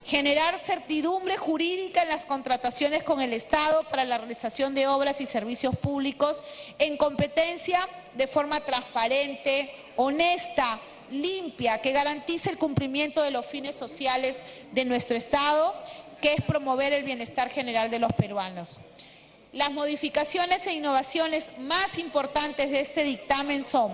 Generar certidumbre jurídica en las contrataciones con el Estado para la realización de obras y servicios públicos en competencia de forma transparente, honesta, limpia, que garantice el cumplimiento de los fines sociales de nuestro Estado, que es promover el bienestar general de los peruanos. Las modificaciones e innovaciones más importantes de este dictamen son: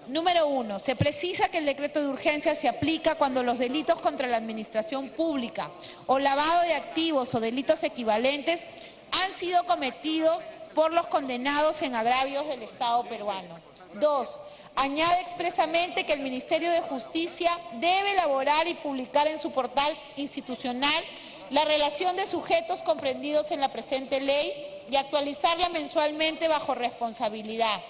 número 1, se precisa que el decreto de urgencia se aplica cuando los delitos contra la administración pública o lavado de activos o delitos equivalentes han sido cometidos por los condenados en agravios del Estado peruano. 2, añade expresamente que el Ministerio de Justicia debe elaborar y publicar en su portal institucional la relación de sujetos comprendidos en la presente ley y actualizarla mensualmente bajo responsabilidad.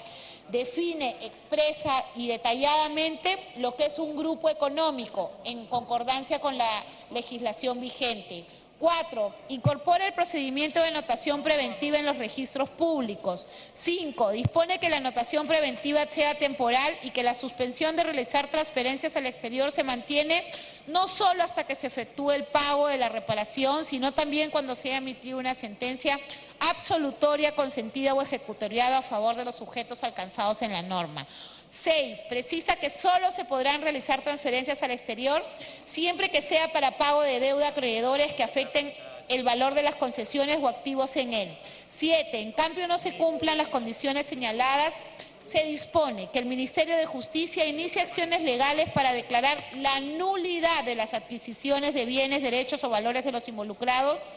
Define, expresa y detalladamente lo que es un grupo económico en concordancia con la legislación vigente. 4, incorpora el procedimiento de notación preventiva en los registros públicos. 5, dispone que la notación preventiva sea temporal y que la suspensión de realizar transferencias al exterior se mantiene no solo hasta que se efectúe el pago de la reparación, sino también cuando sea emitida una sentencia absolutoria, consentida o ejecutoriada a favor de los sujetos alcanzados en la norma. 6, precisa que solo se podrán realizar transferencias al exterior siempre que sea para pago de deuda a acreedores que afecten el valor de las concesiones o activos en él. 7, en cambio no se cumplan las condiciones señaladas, se dispone que el Ministerio de Justicia inicie acciones legales para declarar la nulidad de las adquisiciones de bienes, derechos o valores de los involucrados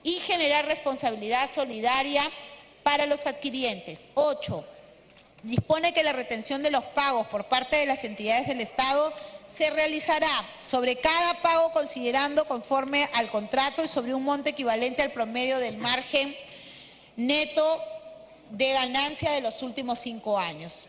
y generar responsabilidad solidaria para los adquirientes. 8, dispone que la retención de los pagos por parte de las entidades del Estado se realizará sobre cada pago considerando conforme al contrato y sobre un monto equivalente al promedio del margen neto de ganancia de los últimos 5 años.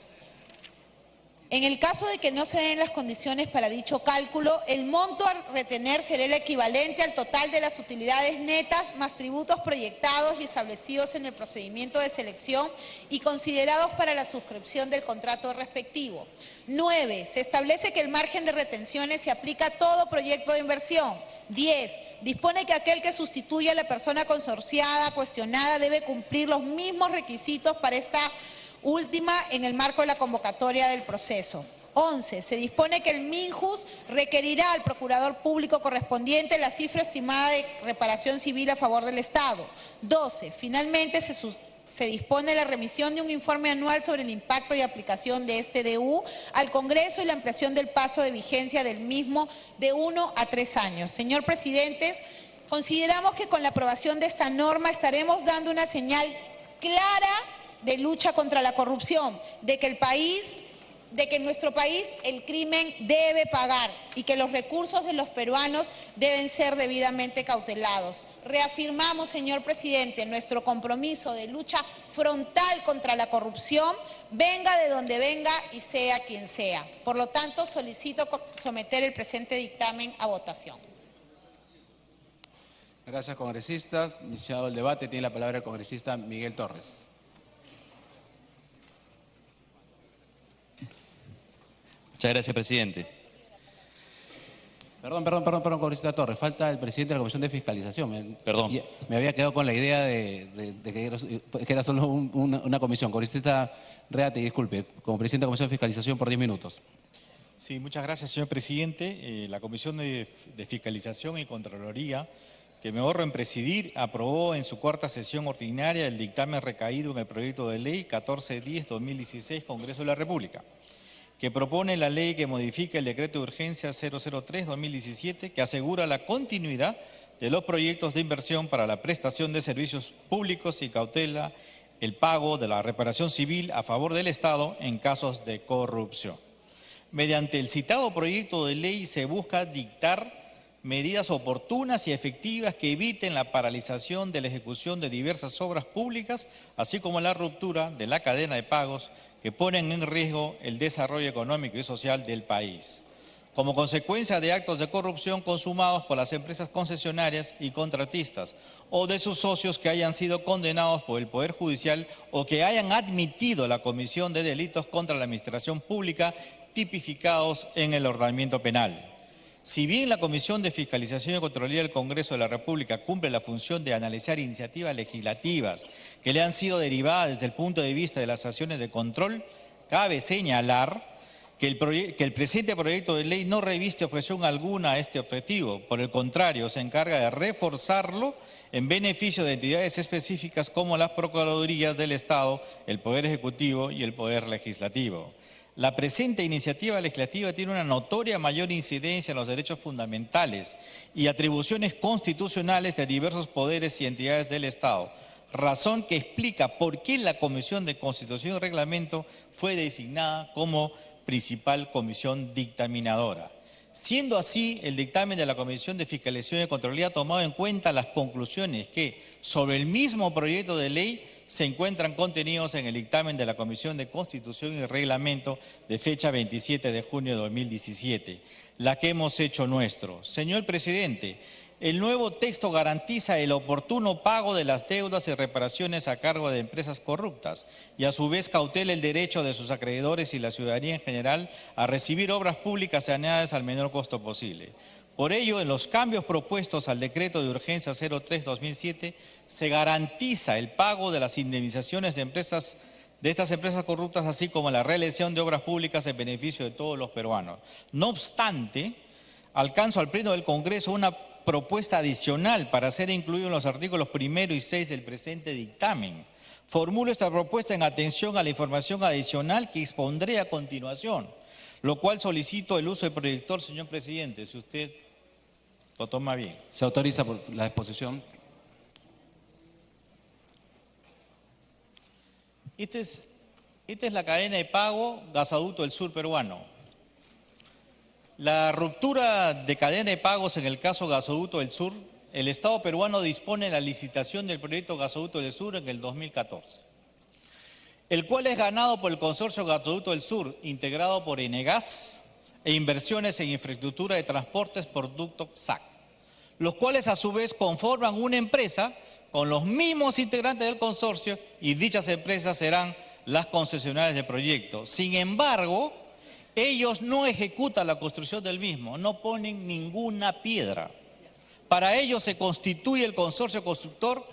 En el caso de que no se den las condiciones para dicho cálculo, el monto a retener será el equivalente al total de las utilidades netas más tributos proyectados y establecidos en el procedimiento de selección y considerados para la suscripción del contrato respectivo. 9, se establece que el margen de retenciones se aplica a todo proyecto de inversión. 10, dispone que aquel que sustituya a la persona consorciada cuestionada debe cumplir los mismos requisitos para esta última en el marco de la convocatoria del proceso. 11, se dispone que el MINJUS requerirá al procurador público correspondiente la cifra estimada de reparación civil a favor del Estado. 12, finalmente se dispone la remisión de un informe anual sobre el impacto y aplicación de este DU al Congreso y la ampliación del plazo de vigencia del mismo de 1 a 3 años. Señor presidente, consideramos que con la aprobación de esta norma estaremos dando una señal clara de lucha contra la corrupción, de que en nuestro país el crimen debe pagar y que los recursos de los peruanos deben ser debidamente cautelados. Reafirmamos, señor presidente, nuestro compromiso de lucha frontal contra la corrupción, venga de donde venga y sea quien sea. Por lo tanto, solicito someter el presente dictamen a votación. Gracias, congresista. Iniciado el debate, tiene la palabra el congresista Miguel Torres. Muchas gracias, presidente. Perdón, congresista Torres. Falta el presidente de la Comisión de Fiscalización. Perdón. Me había quedado con la idea de que era solo una comisión. Congresista Reate, disculpe, como presidente de la Comisión de Fiscalización por 10 minutos. Sí, muchas gracias, señor presidente. La Comisión de Fiscalización y Contraloría, que me honro en presidir, aprobó en su cuarta sesión ordinaria el dictamen recaído en el proyecto de ley 1410-2016, Congreso de la República, que propone la ley que modifica el decreto de urgencia 003-2017, que asegura la continuidad de los proyectos de inversión para la prestación de servicios públicos y cautela el pago de la reparación civil a favor del Estado en casos de corrupción. Mediante el citado proyecto de ley se busca dictar medidas oportunas y efectivas que eviten la paralización de la ejecución de diversas obras públicas, así como la ruptura de la cadena de pagos que ponen en riesgo el desarrollo económico y social del país, como consecuencia de actos de corrupción consumados por las empresas concesionarias y contratistas o de sus socios que hayan sido condenados por el Poder Judicial o que hayan admitido la comisión de delitos contra la administración pública tipificados en el ordenamiento penal. Si bien la Comisión de Fiscalización y Contraloría del Congreso de la República cumple la función de analizar iniciativas legislativas que le han sido derivadas desde el punto de vista de las acciones de control, cabe señalar que el presente proyecto de ley no reviste objeción alguna a este objetivo. Por el contrario, se encarga de reforzarlo en beneficio de entidades específicas como las Procuradurías del Estado, el Poder Ejecutivo y el Poder Legislativo. La presente iniciativa legislativa tiene una notoria mayor incidencia en los derechos fundamentales y atribuciones constitucionales de diversos poderes y entidades del Estado, razón que explica por qué la Comisión de Constitución y Reglamento fue designada como principal comisión dictaminadora. Siendo así, el dictamen de la Comisión de Fiscalización y Contraloría ha tomado en cuenta las conclusiones que, sobre el mismo proyecto de ley, se encuentran contenidos en el dictamen de la Comisión de Constitución y Reglamento de fecha 27 de junio de 2017, la que hemos hecho nuestro. Señor presidente, el nuevo texto garantiza el oportuno pago de las deudas y reparaciones a cargo de empresas corruptas y a su vez cautela el derecho de sus acreedores y la ciudadanía en general a recibir obras públicas saneadas al menor costo posible. Por ello, en los cambios propuestos al decreto de urgencia 03-2007, se garantiza el pago de las indemnizaciones de estas empresas corruptas, así como la realización de obras públicas en beneficio de todos los peruanos. No obstante, alcanzo al Pleno del Congreso una propuesta adicional para ser incluido en los artículos 1 y 6 del presente dictamen. Formulo esta propuesta en atención a la información adicional que expondré a continuación, lo cual solicito el uso del proyector, señor presidente, si usted lo toma bien. Se autoriza por la exposición. Esta es la cadena de pago Gasoducto del Sur peruano. La ruptura de cadena de pagos en el caso Gasoducto del Sur, el Estado peruano dispone de la licitación del proyecto Gasoducto del Sur en el 2014, el cual es ganado por el consorcio Gasoducto del Sur, integrado por Enegas e Inversiones en Infraestructura de Transportes por Ducto SAC, los cuales a su vez conforman una empresa con los mismos integrantes del consorcio y dichas empresas serán las concesionarias del proyecto. Sin embargo, ellos no ejecutan la construcción del mismo, no ponen ninguna piedra. Para ello se constituye el consorcio constructor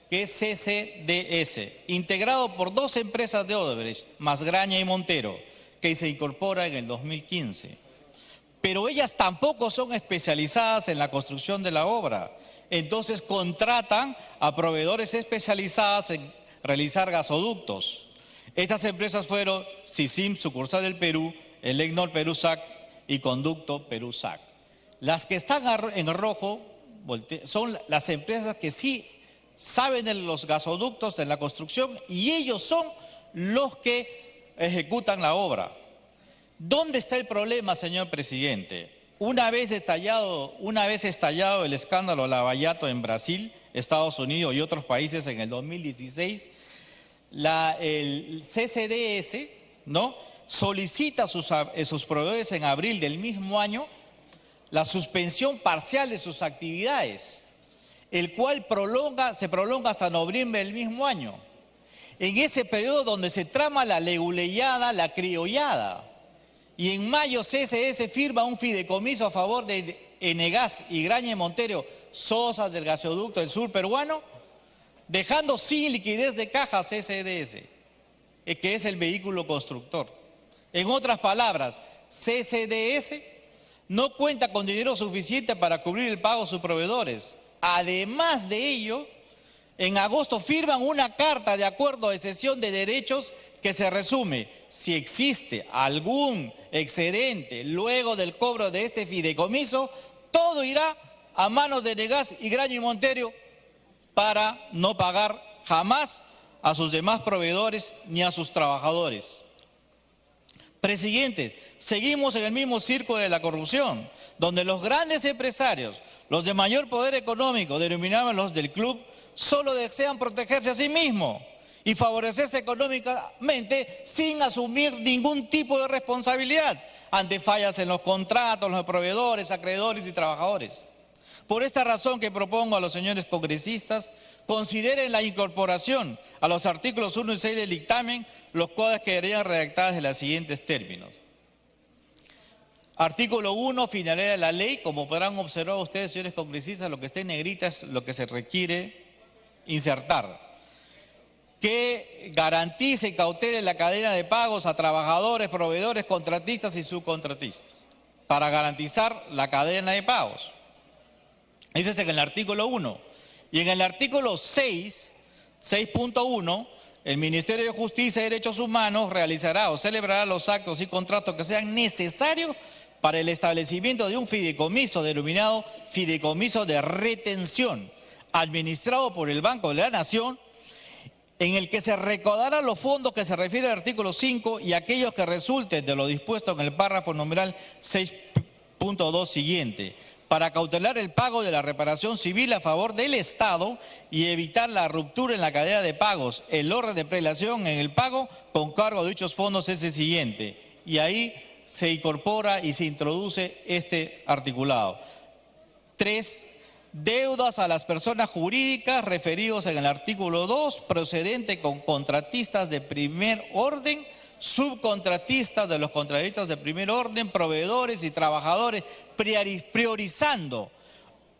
que es CCDS, integrado por 2 empresas de Odebrecht, Masgraña y Montero, que se incorpora en el 2015. Pero ellas tampoco son especializadas en la construcción de la obra, entonces contratan a proveedores especializados en realizar gasoductos. Estas empresas fueron SISIM, sucursal del Perú, Elecnor Perú SAC y Conducto Perú SAC. Las que están en rojo son las empresas que sí saben de los gasoductos, de la construcción, y ellos son los que ejecutan la obra. ¿Dónde está el problema, señor presidente? Una vez estallado el escándalo Lava-Jato en Brasil, Estados Unidos y otros países en el 2016, el CCDS, solicita a sus proveedores en abril del mismo año la suspensión parcial de sus actividades, el cual se prolonga hasta noviembre del mismo año. En ese periodo donde se trama la leguleyada, la criollada, y en mayo CSS firma un fideicomiso a favor de Enegas y Graña y Montero, socias del gasoducto del sur peruano, dejando sin liquidez de caja CCDS, que es el vehículo constructor. En otras palabras, CCDS no cuenta con dinero suficiente para cubrir el pago a sus proveedores. Además de ello, en agosto firman una carta de acuerdo de cesión de derechos que se resume: si existe algún excedente luego del cobro de este fideicomiso, todo irá a manos de Enegas y Graña y Montero para no pagar jamás a sus demás proveedores ni a sus trabajadores. Presidente, seguimos en el mismo circo de la corrupción, donde los grandes empresarios, los de mayor poder económico, denominaban los del club, solo desean protegerse a sí mismos y favorecerse económicamente sin asumir ningún tipo de responsabilidad ante fallas en los contratos, los proveedores, acreedores y trabajadores. Por esta razón que propongo a los señores congresistas, consideren la incorporación a los artículos 1 y 6 del dictamen, los cuales quedarían redactados en los siguientes términos. Artículo 1, finalidad de la ley. Como podrán observar ustedes, señores congresistas, lo que está en negrita es lo que se requiere insertar. Que garantice y cautele la cadena de pagos a trabajadores, proveedores, contratistas y subcontratistas, para garantizar la cadena de pagos. Ese es en el artículo 1. Y en el artículo 6.1, el Ministerio de Justicia y Derechos Humanos realizará o celebrará los actos y contratos que sean necesarios para el establecimiento de un fideicomiso denominado fideicomiso de retención, administrado por el Banco de la Nación, en el que se recaudarán los fondos que se refiere al artículo 5 y aquellos que resulten de lo dispuesto en el párrafo numeral 6.2 siguiente, para cautelar el pago de la reparación civil a favor del Estado y evitar la ruptura en la cadena de pagos. El orden de prelación en el pago con cargo de dichos fondos es el siguiente. Y ahí se incorpora y se introduce este articulado. 3. Deudas a las personas jurídicas referidos en el artículo 2, procedente con contratistas de primer orden, subcontratistas de los contratistas de primer orden, proveedores y trabajadores, priorizando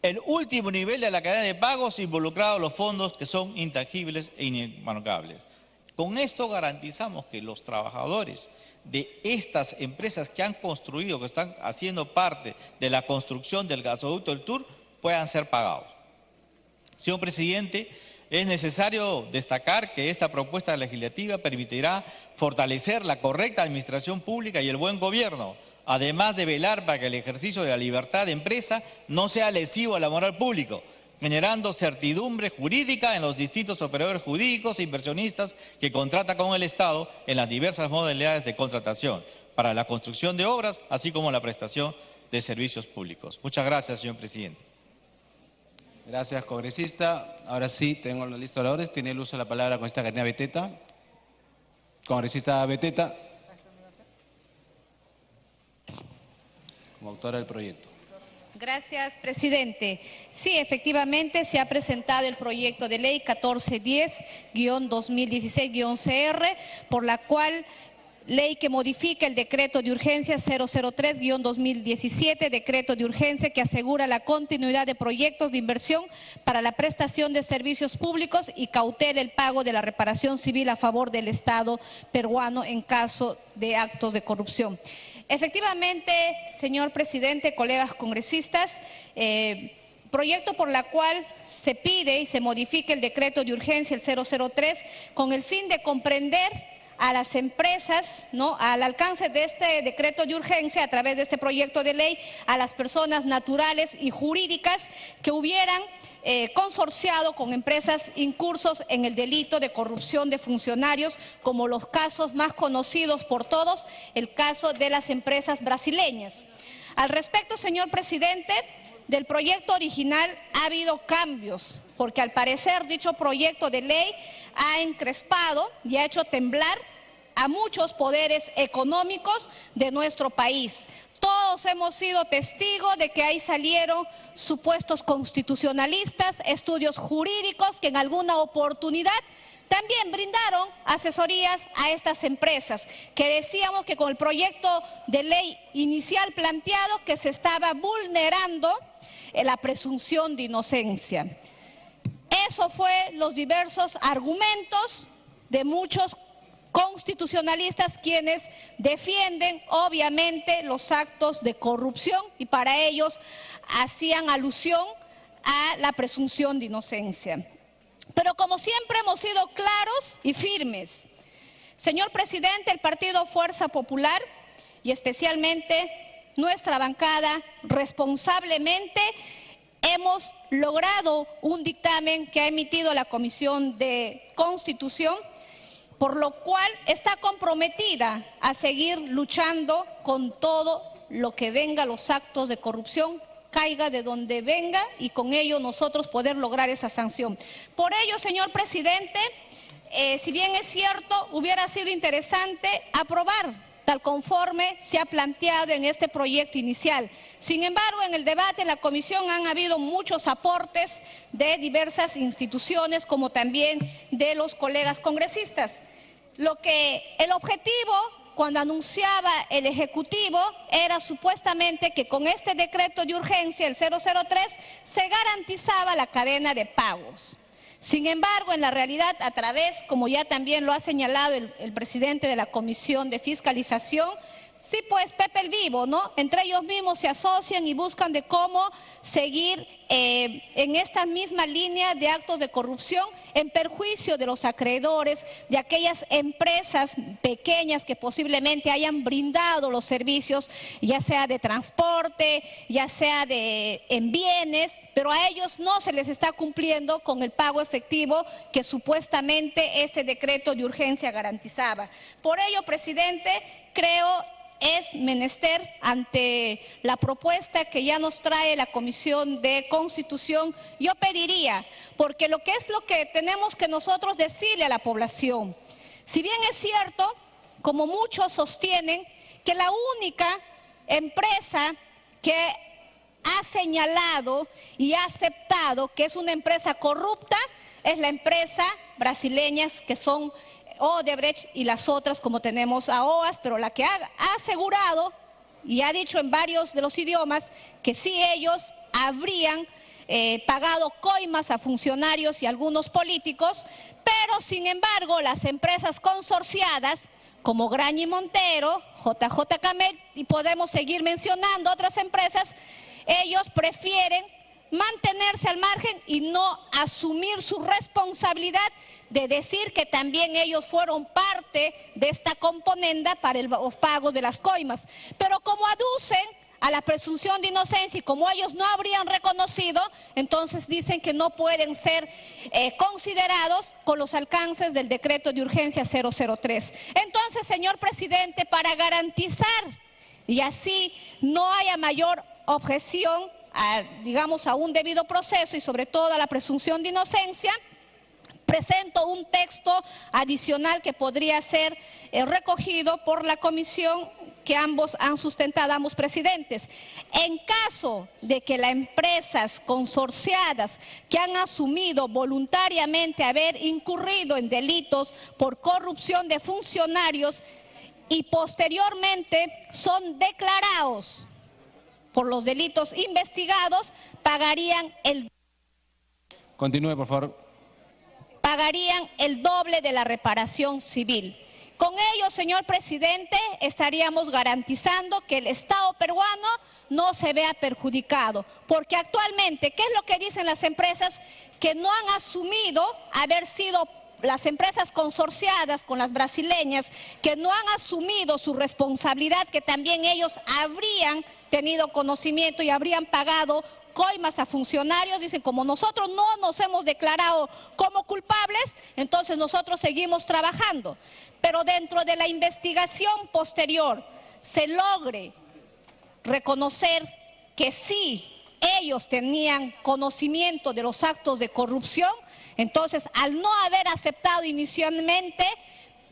el último nivel de la cadena de pagos involucrados los fondos que son intangibles e inmarcables. Con esto garantizamos que los trabajadores de estas empresas que han construido, que están haciendo parte de la construcción del gasoducto del Tur, puedan ser pagados. Señor presidente, es necesario destacar que esta propuesta legislativa permitirá fortalecer la correcta administración pública y el buen gobierno, además de velar para que el ejercicio de la libertad de empresa no sea lesivo a la moral pública, generando certidumbre jurídica en los distintos operadores jurídicos e inversionistas que contratan con el Estado en las diversas modalidades de contratación para la construcción de obras, así como la prestación de servicios públicos. Muchas gracias, señor presidente. Gracias, congresista. Ahora sí, tengo la lista de oradores. Tiene el uso de la palabra la congresista Karina Beteta. Congresista Beteta, como autora del proyecto. Gracias, presidente. Sí, efectivamente se ha presentado el proyecto de ley 1410-2016-CR, por la cual ley que modifica el decreto de urgencia 003-2017, decreto de urgencia que asegura la continuidad de proyectos de inversión para la prestación de servicios públicos y cautela el pago de la reparación civil a favor del Estado peruano en caso de actos de corrupción. Efectivamente, señor presidente, colegas congresistas, proyecto por la cual se pide y se modifica el decreto de urgencia, el 003, con el fin de comprender a las empresas, ¿no?, al alcance de este decreto de urgencia, a través de este proyecto de ley, a las personas naturales y jurídicas que hubieran consorciado con empresas incursos en el delito de corrupción de funcionarios, como los casos más conocidos por todos, el caso de las empresas brasileñas. Al respecto, señor presidente, del proyecto original ha habido cambios, porque al parecer dicho proyecto de ley ha encrespado y ha hecho temblar a muchos poderes económicos de nuestro país. Todos hemos sido testigos de que ahí salieron supuestos constitucionalistas, estudios jurídicos que en alguna oportunidad también brindaron asesorías a estas empresas, que decíamos que con el proyecto de ley inicial planteado que se estaba vulnerando la presunción de inocencia. Eso fue los diversos argumentos de muchos constitucionalistas quienes defienden obviamente los actos de corrupción y para ellos hacían alusión a la presunción de inocencia. Pero como siempre hemos sido claros y firmes. Señor presidente, el Partido Fuerza Popular y especialmente nuestra bancada responsablemente hemos logrado un dictamen que ha emitido la Comisión de Constitución, por lo cual está comprometida a seguir luchando con todo lo que venga, los actos de corrupción, caiga de donde venga y con ello nosotros poder lograr esa sanción. Por ello, señor presidente, si bien es cierto, hubiera sido interesante aprobar tal conforme se ha planteado en este proyecto inicial. Sin embargo, en el debate en la comisión han habido muchos aportes de diversas instituciones, como también de los colegas congresistas. El objetivo cuando anunciaba el Ejecutivo era supuestamente que con este decreto de urgencia, el 003, se garantizaba la cadena de pagos. Sin embargo, en la realidad, a través, como ya también lo ha señalado el presidente de la Comisión de Fiscalización, sí, pues Pepe el Vivo, ¿no? Entre ellos mismos se asocian y buscan de cómo seguir en esta misma línea de actos de corrupción en perjuicio de los acreedores, de aquellas empresas pequeñas que posiblemente hayan brindado los servicios, ya sea de transporte, ya sea en bienes, pero a ellos no se les está cumpliendo con el pago efectivo que supuestamente este decreto de urgencia garantizaba. Por ello, presidente, creo es menester, ante la propuesta que ya nos trae la Comisión de Constitución, yo pediría, porque lo que tenemos que nosotros decirle a la población, si bien es cierto, como muchos sostienen, que la única empresa que ha señalado y ha aceptado que es una empresa corrupta es la empresa brasileña que son Odebrecht y las otras como tenemos a OAS, pero la que ha asegurado y ha dicho en varios de los idiomas que sí ellos habrían pagado coimas a funcionarios y algunos políticos, pero sin embargo las empresas consorciadas como Graña y Montero, JJ Camet y podemos seguir mencionando otras empresas, ellos prefieren mantenerse al margen y no asumir su responsabilidad de decir que también ellos fueron parte de esta componenda para los pagos de las coimas. Pero como aducen a la presunción de inocencia y como ellos no habrían reconocido, entonces dicen que no pueden ser considerados con los alcances del decreto de urgencia 003. Entonces, señor presidente, para garantizar y así no haya mayor objeción a un debido proceso y sobre todo a la presunción de inocencia, presento un texto adicional que podría ser recogido por la comisión que ambos han sustentado, ambos presidentes. En caso de que las empresas consorciadas que han asumido voluntariamente haber incurrido en delitos por corrupción de funcionarios y posteriormente son declarados por los delitos investigados, pagarían el doble de la reparación civil. Con ello, señor presidente, estaríamos garantizando que el Estado peruano no se vea perjudicado, porque actualmente, ¿qué es lo que dicen las empresas que no han asumido haber sido las empresas consorciadas con las brasileñas, que no han asumido su responsabilidad, que también ellos habrían tenido conocimiento y habrían pagado coimas a funcionarios? Dicen, como nosotros no nos hemos declarado como culpables, entonces nosotros seguimos trabajando. Pero dentro de la investigación posterior se logre reconocer que sí, ellos tenían conocimiento de los actos de corrupción, entonces al no haber aceptado inicialmente,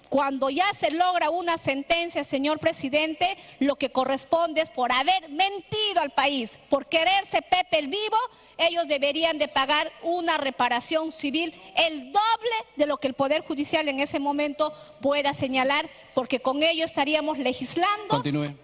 cuando ya se logra una sentencia, señor presidente, lo que corresponde es por haber mentido al país, por quererse Pepe el Vivo, ellos deberían de pagar una reparación civil el doble de lo que el Poder Judicial en ese momento pueda señalar, porque con ello estaríamos legislando. Continúe.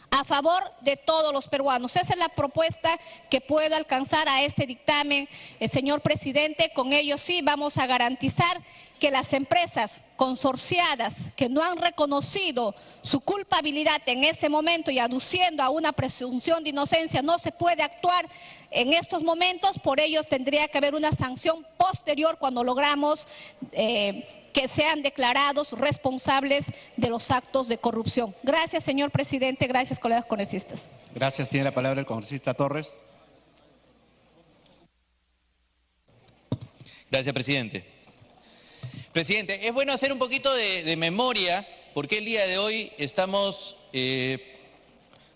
A favor de todos los peruanos. Esa es la propuesta que puedo alcanzar a este dictamen, señor presidente. Con ello sí vamos a garantizar que las empresas consorciadas que no han reconocido su culpabilidad en este momento y aduciendo a una presunción de inocencia no se puede actuar en estos momentos, por ello tendría que haber una sanción posterior cuando logramos que sean declarados responsables de los actos de corrupción. Gracias, señor presidente. Gracias, colegas congresistas. Gracias. Tiene la palabra el congresista Torres. Gracias, presidente. Presidente, es bueno hacer un poquito de memoria porque el día de hoy estamos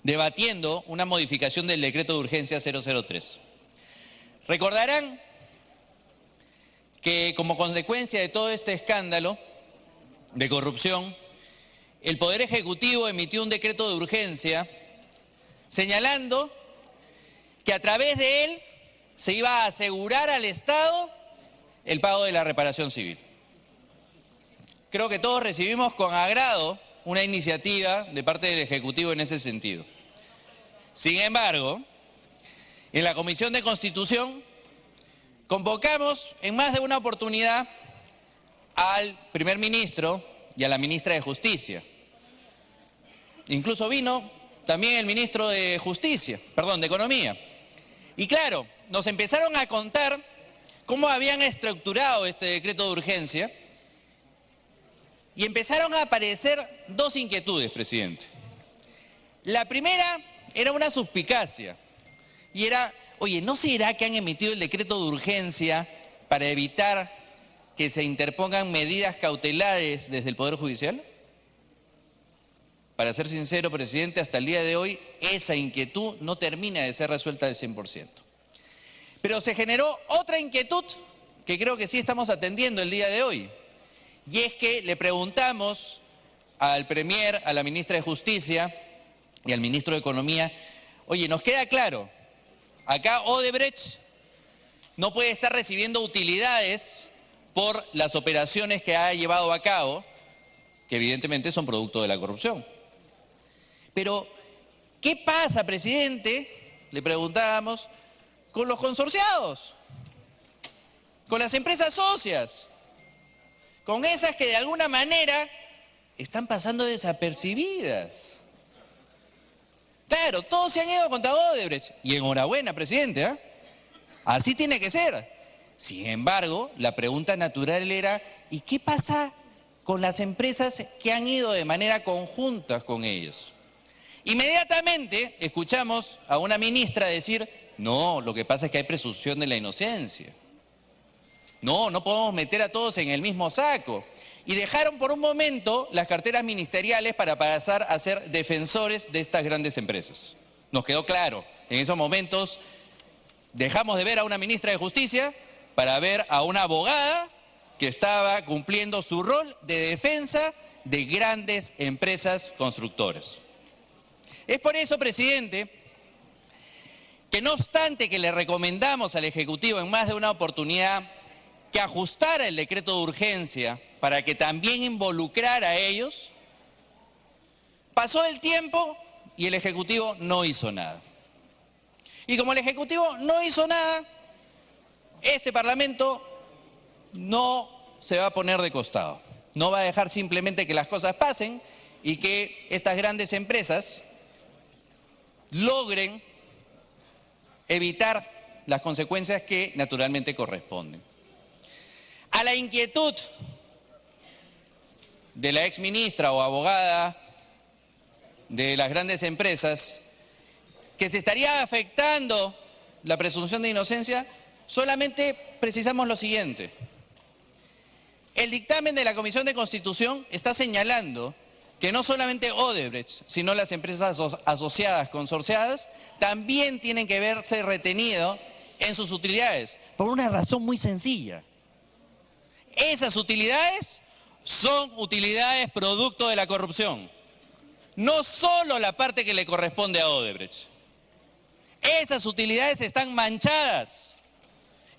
debatiendo una modificación del decreto de urgencia 003. Recordarán que como consecuencia de todo este escándalo de corrupción, el Poder Ejecutivo emitió un decreto de urgencia señalando que a través de él se iba a asegurar al Estado el pago de la reparación civil. creo que todos recibimos con agrado una iniciativa de parte del Ejecutivo en ese sentido. Sin embargo, en la Comisión de Constitución convocamos en más de una oportunidad al primer ministro y a la ministra de Justicia. Incluso vino también el ministro de Economía. Y claro, nos empezaron a contar cómo habían estructurado este decreto de urgencia y empezaron a aparecer dos inquietudes, presidente. La primera era una suspicacia y era, oye, ¿no será que han emitido el decreto de urgencia para evitar que se interpongan medidas cautelares desde el Poder Judicial? Para ser sincero, presidente, hasta el día de hoy esa inquietud no termina de ser resuelta al 100%. Pero se generó otra inquietud que creo que sí estamos atendiendo el día de hoy. Y es que le preguntamos al Premier, a la ministra de Justicia y al ministro de Economía, oye, nos queda claro, acá Odebrecht no puede estar recibiendo utilidades por las operaciones que ha llevado a cabo, que evidentemente son producto de la corrupción. Pero, ¿qué pasa, presidente? Le preguntábamos, con los consorciados, con las empresas socias, con esas que de alguna manera están pasando desapercibidas. Claro, todos se han ido contra Odebrecht, y enhorabuena, presidente, ¿eh? Así tiene que ser. Sin embargo, la pregunta natural era, ¿y qué pasa con las empresas que han ido de manera conjunta con ellos? Inmediatamente escuchamos a una ministra decir, no, lo que pasa es que hay presunción de la inocencia. No podemos meter a todos en el mismo saco. Y dejaron por un momento las carteras ministeriales para pasar a ser defensores de estas grandes empresas. Nos quedó claro, en esos momentos dejamos de ver a una ministra de Justicia para ver a una abogada que estaba cumpliendo su rol de defensa de grandes empresas constructoras. Es por eso, presidente, que no obstante que le recomendamos al Ejecutivo en más de una oportunidad que ajustara el decreto de urgencia para que también involucrara a ellos, pasó el tiempo y el Ejecutivo no hizo nada. Y como el Ejecutivo no hizo nada, este Parlamento no se va a poner de costado. No va a dejar simplemente que las cosas pasen y que estas grandes empresas logren evitar las consecuencias que naturalmente corresponden. A la inquietud de la exministra o abogada de las grandes empresas que se estaría afectando la presunción de inocencia, solamente precisamos lo siguiente. El dictamen de la Comisión de Constitución está señalando que no solamente Odebrecht, sino las empresas asociadas, consorciadas, también tienen que verse retenidos en sus utilidades, por una razón muy sencilla. Esas utilidades son utilidades producto de la corrupción, no solo la parte que le corresponde a Odebrecht. Esas utilidades están manchadas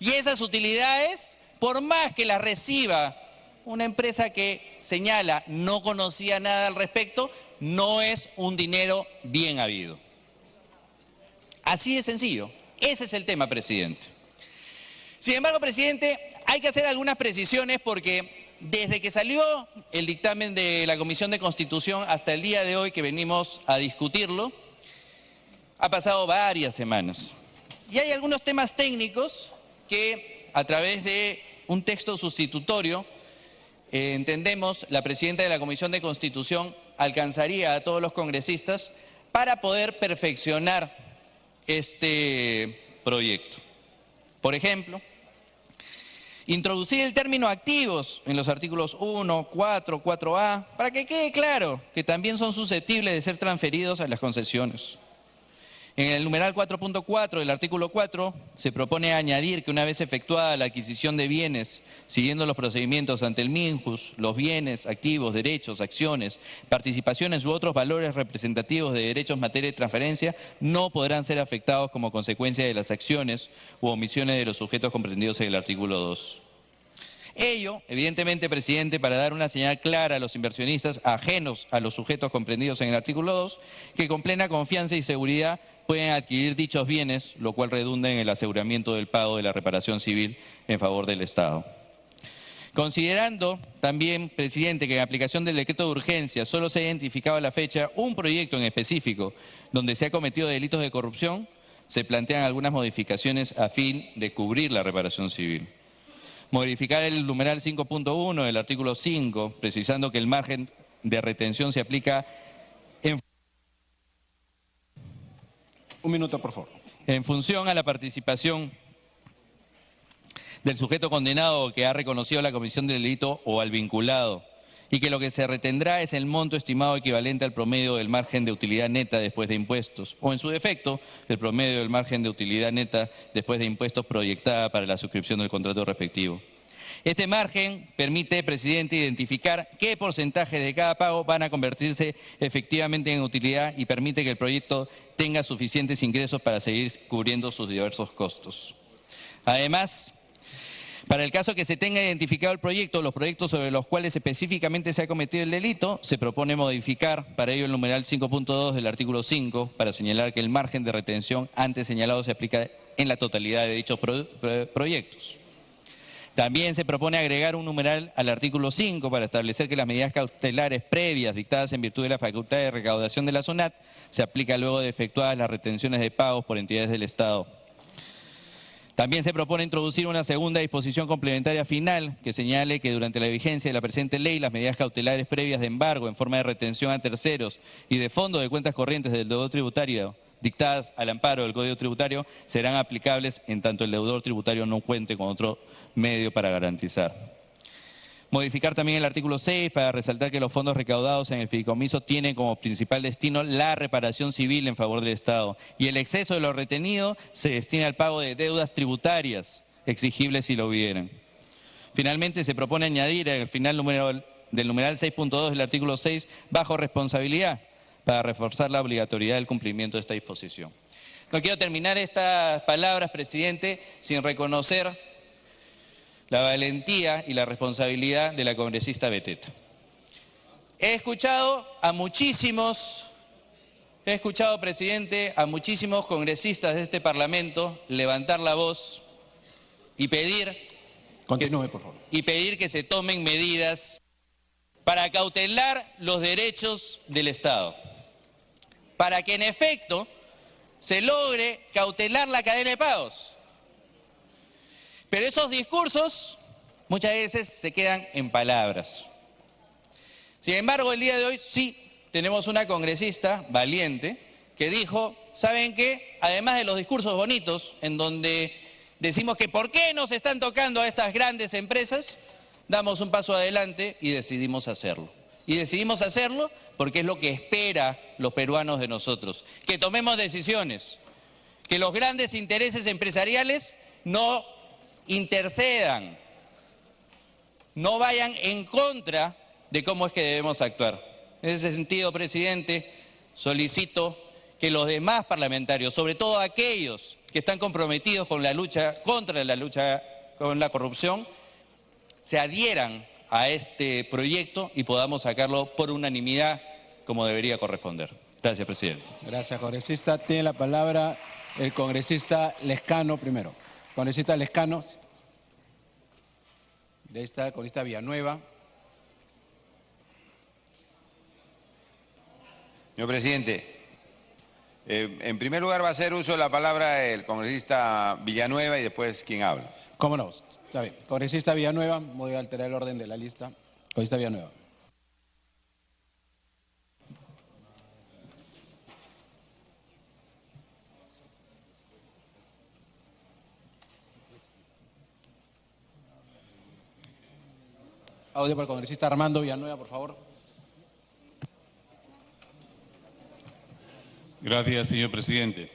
y esas utilidades, por más que las reciba una empresa que señala no conocía nada al respecto, no es un dinero bien habido. Así de sencillo. Ese es el tema, presidente. Sin embargo, presidente, hay que hacer algunas precisiones porque desde que salió el dictamen de la Comisión de Constitución hasta el día de hoy que venimos a discutirlo, ha pasado varias semanas. Y hay algunos temas técnicos que a través de un texto sustitutorio entendemos la presidenta de la Comisión de Constitución alcanzaría a todos los congresistas para poder perfeccionar este proyecto. Por ejemplo, introducir el término activos en los artículos 1, 4, 4A, para que quede claro que también son susceptibles de ser transferidos a las concesiones. En el numeral 4.4 del artículo 4 se propone añadir que una vez efectuada la adquisición de bienes, siguiendo los procedimientos ante el MINJUS, los bienes, activos, derechos, acciones, participaciones u otros valores representativos de derechos en materia de transferencia no podrán ser afectados como consecuencia de las acciones u omisiones de los sujetos comprendidos en el artículo 2. Ello, evidentemente, presidente, para dar una señal clara a los inversionistas ajenos a los sujetos comprendidos en el artículo 2, que con plena confianza y seguridad pueden adquirir dichos bienes, lo cual redunda en el aseguramiento del pago de la reparación civil en favor del Estado. Considerando también, presidente, que en aplicación del decreto de urgencia solo se ha identificado a la fecha un proyecto en específico donde se ha cometido delitos de corrupción, se plantean algunas modificaciones a fin de cubrir la reparación civil. Modificar el numeral 5.1 del artículo 5, precisando que el margen de retención se aplica en función a la participación del sujeto condenado que ha reconocido la comisión del delito o al vinculado, y que lo que se retendrá es el monto estimado equivalente al promedio del margen de utilidad neta después de impuestos, o en su defecto, el promedio del margen de utilidad neta después de impuestos proyectada para la suscripción del contrato respectivo. Este margen permite, presidente, identificar qué porcentaje de cada pago van a convertirse efectivamente en utilidad y permite que el proyecto tenga suficientes ingresos para seguir cubriendo sus diversos costos. Además, para el caso que se tenga identificado el proyecto, los proyectos sobre los cuales específicamente se ha cometido el delito, se propone modificar para ello el numeral 5.2 del artículo 5 para señalar que el margen de retención antes señalado se aplica en la totalidad de dichos proyectos. También se propone agregar un numeral al artículo 5 para establecer que las medidas cautelares previas dictadas en virtud de la facultad de recaudación de la SUNAT se aplica luego de efectuadas las retenciones de pagos por entidades del Estado. También se propone introducir una segunda disposición complementaria final que señale que durante la vigencia de la presente ley las medidas cautelares previas de embargo en forma de retención a terceros y de fondo de cuentas corrientes del deudor tributario dictadas al amparo del Código Tributario serán aplicables en tanto el deudor tributario no cuente con otro medio para garantizar. Modificar también el artículo 6 para resaltar que los fondos recaudados en el fideicomiso tienen como principal destino la reparación civil en favor del Estado y el exceso de lo retenido se destina al pago de deudas tributarias exigibles si lo hubieran. Finalmente se propone añadir al final del numeral 6.2 del artículo 6 bajo responsabilidad para reforzar la obligatoriedad del cumplimiento de esta disposición. No quiero terminar estas palabras, presidente, sin reconocer la valentía y la responsabilidad de la congresista Beteta. He escuchado, presidente, a muchísimos congresistas de este Parlamento levantar la voz y pedir que se tomen medidas para cautelar los derechos del Estado, para que en efecto se logre cautelar la cadena de pagos. Pero esos discursos muchas veces se quedan en palabras. Sin embargo, el día de hoy sí tenemos una congresista valiente que dijo, ¿saben qué? Además de los discursos bonitos en donde decimos que ¿por qué nos están tocando a estas grandes empresas? Damos un paso adelante y decidimos hacerlo. Y decidimos hacerlo porque es lo que esperan los peruanos de nosotros. Que tomemos decisiones, que los grandes intereses empresariales no intercedan, no vayan en contra de cómo es que debemos actuar. En ese sentido, presidente, solicito que los demás parlamentarios, sobre todo aquellos que están comprometidos con la lucha contra la corrupción, se adhieran a este proyecto y podamos sacarlo por unanimidad como debería corresponder. Gracias, presidente. Gracias, congresista. Tiene la palabra el congresista Lescano primero. Congresista Lescano, de esta congresista Villanueva. Señor presidente, en primer lugar va a hacer uso de la palabra el congresista Villanueva y después quien habla. ¿Cómo no? Está bien. Congresista Villanueva, voy a alterar el orden de la lista. Congresista Villanueva. Audio para el congresista Armando Villanueva, por favor. Gracias, señor presidente.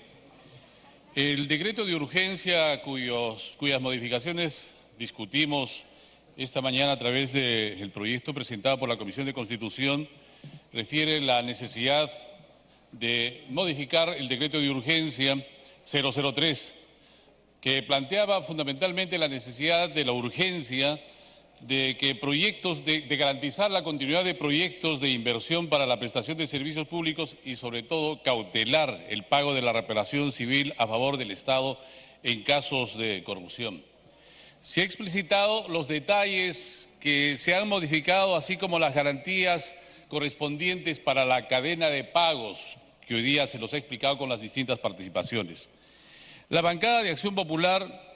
El decreto de urgencia cuyas modificaciones discutimos esta mañana a través del proyecto presentado por la Comisión de Constitución refiere la necesidad de modificar el decreto de urgencia 003, que planteaba fundamentalmente la necesidad de la urgencia de que proyectos, de garantizar la continuidad de proyectos de inversión para la prestación de servicios públicos y sobre todo cautelar el pago de la reparación civil a favor del Estado en casos de corrupción. Se ha explicitado los detalles que se han modificado, así como las garantías correspondientes para la cadena de pagos, que hoy día se los he explicado con las distintas participaciones. La bancada de Acción Popular